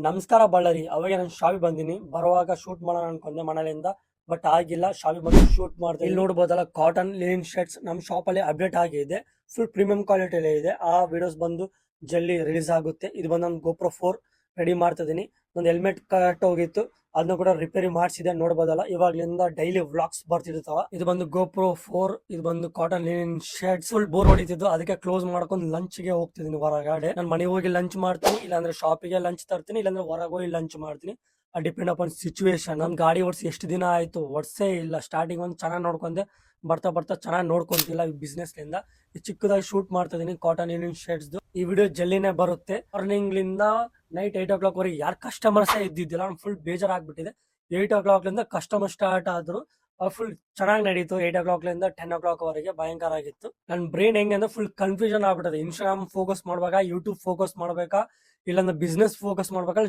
ನಮಸ್ಕಾರ ಬಳ್ಳಾರಿ. ಅವಾಗ ನಾನು ಶಾವಿ ಬಂದಿನಿ. ಬರುವಾಗ ಶೂಟ್ ಮಾಡೋಣ ಅನ್ಕೊಂಡೆ ಮನೆಯಿಂದ, ಬಟ್ ಆಗಿಲ್ಲ. ಶಾವಿ ಬಂದು ಶೂಟ್ ಮಾಡ್ದೆ. ಇಲ್ಲಿ ನೋಡಬಹುದಲ್ಲ, ಕಾಟನ್ ಲಿನಿನ್ ಶರ್ಟ್ಸ್ ನಮ್ಮ ಶಾಪ್ ಅಲ್ಲಿ ಅಪ್ಡೇಟ್ ಆಗಿದೆ. ಫುಲ್ ಪ್ರೀಮಿಯಂ ಕ್ವಾಲಿಟಿ ಇದೆ. ಆ ವಿಡಿಯೋಸ್ ಬಂದು ಜಲ್ದಿ ರಿಲೀಸ್ ಆಗುತ್ತೆ. ಇದು ಬಂದು ನಾನು GoPro 4 ರೆಡಿ ಮಾಡ್ತಾ ಇದೀನಿ. ಒಂದು ಹೆಲ್ಮೆಟ್ ಕಟ್ ಹೋಗಿತ್ತು, ಅದನ್ನ ಕೂಡ ರಿಪೇರಿ ಮಾಡಿಸಿದೆ. ನೋಡಬಹುದಲ್ಲ, ಇವಾಗ್ಲಿಂದ ಡೈಲಿ ವ್ಲಾಗ್ಸ್ ಬರ್ತಿರ್ತಾವ. ಇದು ಬಂದು GoPro 4, ಇದು ಬಂದು cotton linen shirts. Full bore ಹೊಡಿತಿದ್ದು, ಅದಕ್ಕೆ ಕ್ಲೋಸ್ ಮಾಡ್ಕೊಂಡು ಲಂಚ್ ಗೆ ಹೋಗ್ತಿದ್ದೀನಿ ಹೊರಗಡೆ. ನಾನು ಮನೆಗೆ ಹೋಗಿ ಲಂಚ್ ಮಾಡ್ತೀನಿ, ಇಲ್ಲಾಂದ್ರೆ ಶಾಪಿಗೆ ಲಂಚ್ ತರ್ತೀನಿ, ಇಲ್ಲಾಂದ್ರೆ ಹೊರಗೆ ಹೋಗಿ ಲಂಚ್ ಮಾಡ್ತೀನಿ. Depend upon situation. ನನ್ ಗಾಡಿ ಓಡಿಸಿ ಎಷ್ಟು ದಿನ ಆಯ್ತು, ಓಡಿಸೇ ಇಲ್ಲ. ಸ್ಟಾರ್ಟಿಂಗ್ ಒಂದು ಚೆನ್ನಾಗಿ ನೋಡ್ಕೊಂಡೆ, ಬರ್ತಾ ಬರ್ತಾ ಚೆನ್ನಾಗಿ ನೋಡ್ಕೊಂತಿಲ್ಲ. ಈ ಬಿಸ್ನೆಸ್ ಲಿಂದ ಚಿಕ್ಕದಾಗಿ ಶೂಟ್ ಮಾಡ್ತಾ ಇದೀನಿ ಕಾಟನ್ ಲಿನಿನ್ ಶರ್ಟ್ಸ್. ಈ ವಿಡಿಯೋ ಜಲ್ದಿನೇ ಬರುತ್ತೆ. ಮಾರ್ನಿಂಗ್ ಲಿಂದ ನೈಟ್ 8 o'clock ವರೆಗೆ ಯಾರು ಕಸ್ಟಮರ್ಸ್ ಇದ್ದಿದ್ದಿಲ್ಲ. ಫುಲ್ ಬೇಜಾರಾಗ್ಬಿಟ್ಟಿದೆ. 8 o'clock ಲಿಂದ ಕಸ್ಟಮರ್ ಸ್ಟಾರ್ಟ್ ಆದ್ರು. ಫುಲ್ ಚೆನ್ನಾಗಿ ನಡೀತು. 8 o'clock ಲಿಂದ 10 o'clock ವರೆಗೆ ಭಯಂಕರ ಆಗಿತ್ತು. ನನ್ನ ಬ್ರೈನ್ ಹೆಂಗೆ ಅಂದ್ರೆ ಫುಲ್ ಕನ್ಫ್ಯೂಷನ್ ಆಗ್ಬಿಟ್ಟಿದೆ. ಇನ್ಸ್ಟಾಗ್ರಾಮ್ ಫೋಕಸ್ ಮಾಡ್ಬೇಕಾ, ಯೂಟ್ಯೂಬ್ ಫೋಕಸ್ ಮಾಡ್ಬೇಕಾ, ಇಲ್ಲಾಂದ್ರೆ ಬಿಸ್ನೆಸ್ ಫೋಕಸ್ ಮಾಡ್ಬೇಕಾ,